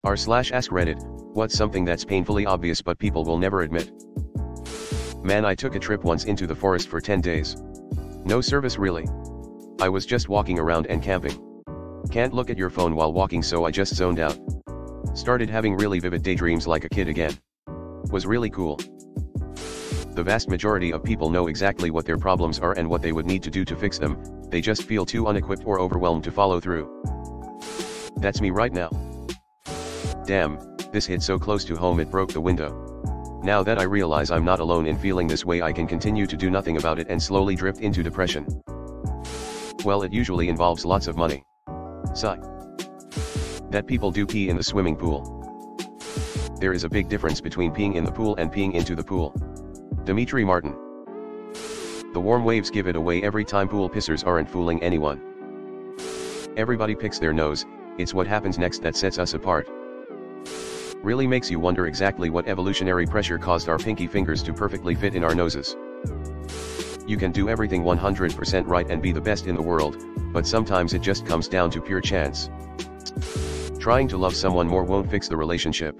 r/AskReddit, what's something that's painfully obvious but people will never admit? Man, I took a trip once into the forest for 10 days. No service really. I was just walking around and camping. Can't look at your phone while walking, so I just zoned out. Started having really vivid daydreams like a kid again. Was really cool. The vast majority of people know exactly what their problems are and what they would need to do to fix them, they just feel too unequipped or overwhelmed to follow through. That's me right now. Damn, this hit so close to home it broke the window. Now that I realize I'm not alone in feeling this way, I can continue to do nothing about it and slowly drift into depression. Well, it usually involves lots of money. Sigh. That people do pee in the swimming pool. There is a big difference between peeing in the pool and peeing into the pool. Dimitri Martin. The warm waves give it away every time. Pool pissers aren't fooling anyone. Everybody picks their nose, it's what happens next that sets us apart. Really makes you wonder exactly what evolutionary pressure caused our pinky fingers to perfectly fit in our noses. You can do everything 100% right and be the best in the world, but sometimes it just comes down to pure chance. Trying to love someone more won't fix the relationship.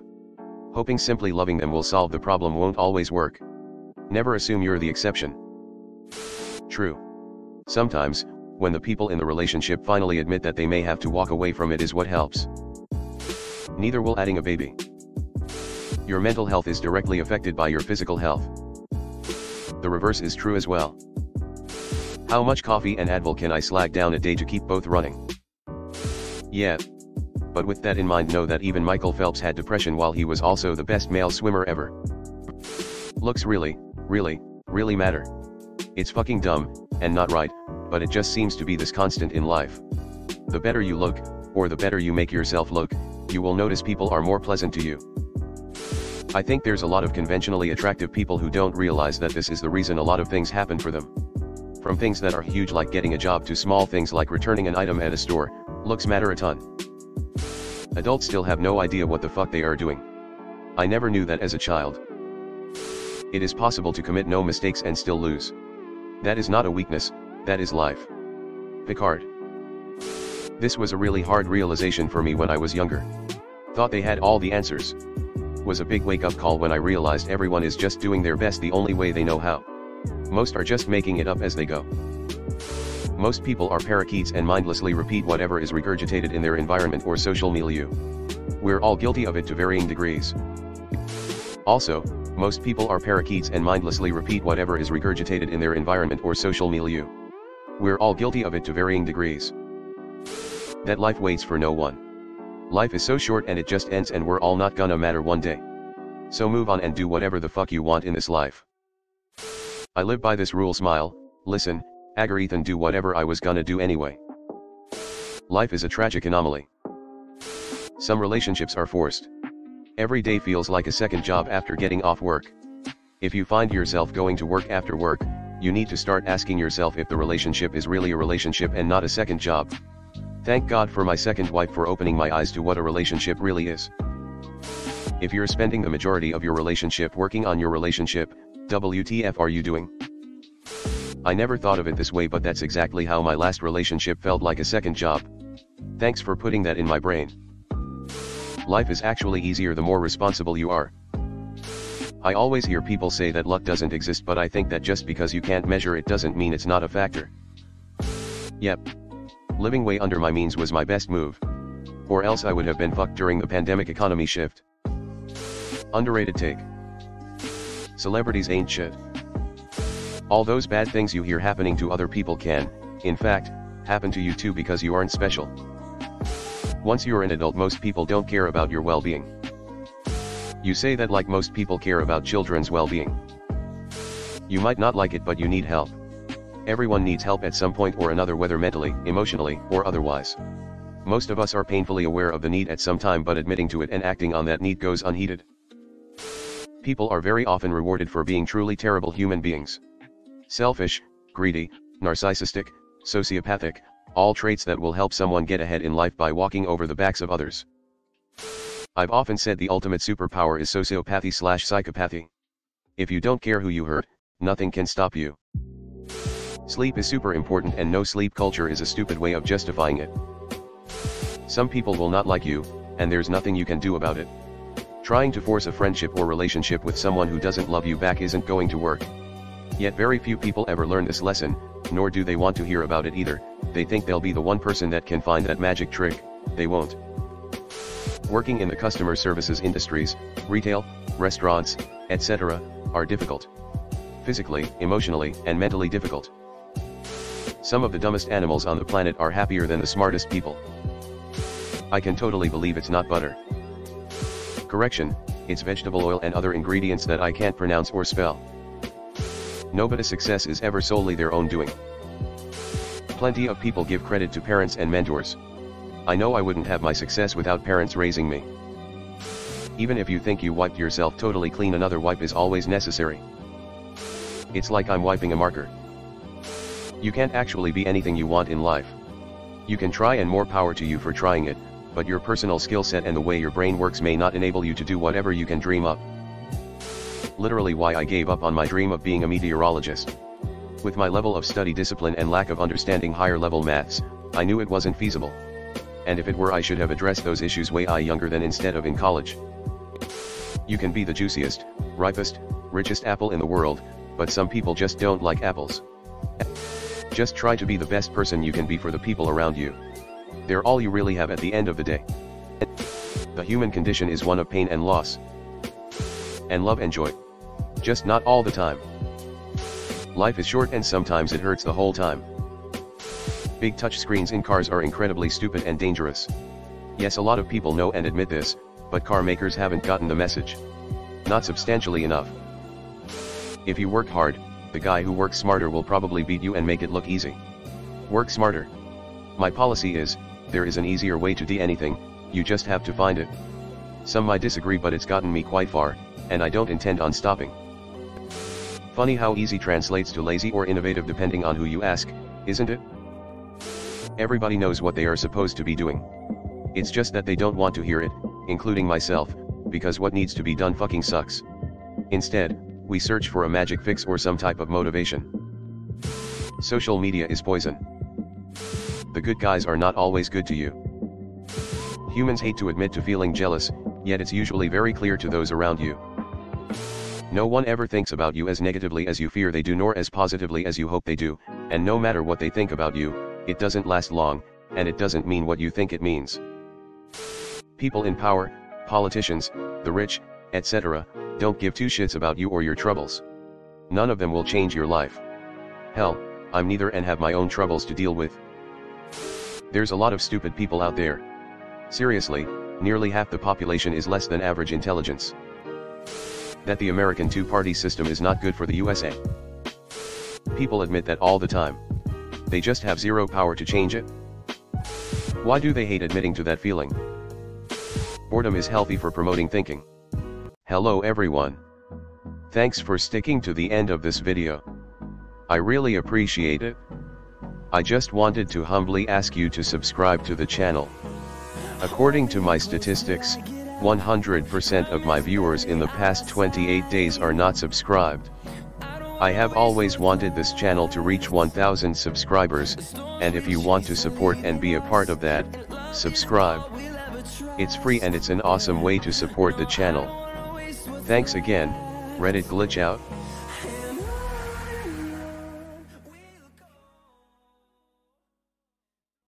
Hoping simply loving them will solve the problem won't always work. Never assume you're the exception. True. Sometimes, when the people in the relationship finally admit that they may have to walk away from it is what helps. Neither will adding a baby. Your mental health is directly affected by your physical health. The reverse is true as well. How much coffee and Advil can I slag down a day to keep both running? Yeah. But with that in mind, know that even Michael Phelps had depression while he was also the best male swimmer ever. Looks really matter. It's fucking dumb, and not right, but it just seems to be this constant in life. The better you look, or the better you make yourself look, you will notice people are more pleasant to you. I think there's a lot of conventionally attractive people who don't realize that this is the reason a lot of things happen for them. From things that are huge like getting a job to small things like returning an item at a store, looks matter a ton. Adults still have no idea what the fuck they are doing. I never knew that as a child. It is possible to commit no mistakes and still lose. That is not a weakness, that is life. Picard. This was a really hard realization for me when I was younger. Thought they had all the answers. Was a big wake-up call when I realized everyone is just doing their best the only way they know how. Most are just making it up as they go. Most people are parakeets and mindlessly repeat whatever is regurgitated in their environment or social milieu. We're all guilty of it to varying degrees. Also, most people are parakeets and mindlessly repeat whatever is regurgitated in their environment or social milieu. We're all guilty of it to varying degrees. That life waits for no one. Life is so short and it just ends, and we're all not gonna matter one day. So move on and do whatever the fuck you want in this life. I live by this rule: smile, listen, Agarthan, do whatever I was gonna do anyway. Life is a tragic anomaly. Some relationships are forced. Every day feels like a second job after getting off work. If you find yourself going to work after work, you need to start asking yourself if the relationship is really a relationship and not a second job. Thank God for my second wife for opening my eyes to what a relationship really is. If you're spending the majority of your relationship working on your relationship, WTF are you doing? I never thought of it this way, but that's exactly how my last relationship felt, like a second job. Thanks for putting that in my brain. Life is actually easier the more responsible you are. I always hear people say that luck doesn't exist, but I think that just because you can't measure it doesn't mean it's not a factor. Yep. Living way under my means was my best move. Or else I would have been fucked during the pandemic economy shift. Underrated take. Celebrities ain't shit. All those bad things you hear happening to other people can, in fact, happen to you too, because you aren't special. Once you're an adult, most people don't care about your well-being. You say that like most people care about children's well-being. You might not like it, but you need help. Everyone needs help at some point or another, whether mentally, emotionally, or otherwise. Most of us are painfully aware of the need at some time, but admitting to it and acting on that need goes unheeded. People are very often rewarded for being truly terrible human beings. Selfish, greedy, narcissistic, sociopathic, all traits that will help someone get ahead in life by walking over the backs of others. I've often said the ultimate superpower is sociopathy/psychopathy. If you don't care who you hurt, nothing can stop you. Sleep is super important, and no sleep culture is a stupid way of justifying it. Some people will not like you, and there's nothing you can do about it. Trying to force a friendship or relationship with someone who doesn't love you back isn't going to work. Yet very few people ever learn this lesson, nor do they want to hear about it either. They think they'll be the one person that can find that magic trick. They won't. Working in the customer services industries, retail, restaurants, etc., are difficult. Physically, emotionally, and mentally difficult. Some of the dumbest animals on the planet are happier than the smartest people. I can totally believe it's not butter. Correction, it's vegetable oil and other ingredients that I can't pronounce or spell. Nobody's success is ever solely their own doing. Plenty of people give credit to parents and mentors. I know I wouldn't have my success without parents raising me. Even if you think you wiped yourself totally clean, another wipe is always necessary. It's like I'm wiping a marker. You can't actually be anything you want in life. You can try, and more power to you for trying it, but your personal skill set and the way your brain works may not enable you to do whatever you can dream up. Literally why I gave up on my dream of being a meteorologist. With my level of study discipline and lack of understanding higher level maths, I knew it wasn't feasible. And if it were, I should have addressed those issues way younger than instead of in college. You can be the juiciest, ripest, richest apple in the world, but some people just don't like apples. Just try to be the best person you can be for the people around you. They're all you really have at the end of the day. The human condition is one of pain and loss. And love and joy. Just not all the time. Life is short and sometimes it hurts the whole time. Big touch screens in cars are incredibly stupid and dangerous. Yes, a lot of people know and admit this, but car makers haven't gotten the message. Not substantially enough. If you work hard, the guy who works smarter will probably beat you and make it look easy. Work smarter. My policy is, there is an easier way to do anything, you just have to find it. Some might disagree, but it's gotten me quite far, and I don't intend on stopping. Funny how easy translates to lazy or innovative depending on who you ask, isn't it? Everybody knows what they are supposed to be doing. It's just that they don't want to hear it, including myself, because what needs to be done fucking sucks. Instead, we search for a magic fix or some type of motivation. Social media is poison. The good guys are not always good to you. Humans hate to admit to feeling jealous, yet it's usually very clear to those around you. No one ever thinks about you as negatively as you fear they do, nor as positively as you hope they do, and no matter what they think about you, it doesn't last long, and it doesn't mean what you think it means. People in power, politicians, the rich, etc., don't give two shits about you or your troubles. None of them will change your life. Hell, I'm neither and have my own troubles to deal with. There's a lot of stupid people out there. Seriously, nearly half the population is less than average intelligence. That the American two-party system is not good for the USA. People admit that all the time. They just have zero power to change it. Why do they hate admitting to that feeling? Boredom is healthy for promoting thinking. Hello everyone. Thanks for sticking to the end of this video. I really appreciate it. I just wanted to humbly ask you to subscribe to the channel. According to my statistics, 100% of my viewers in the past 28 days are not subscribed. I have always wanted this channel to reach 1000 subscribers, and if you want to support and be a part of that, subscribe. It's free and it's an awesome way to support the channel. Thanks again. Reddit glitch out.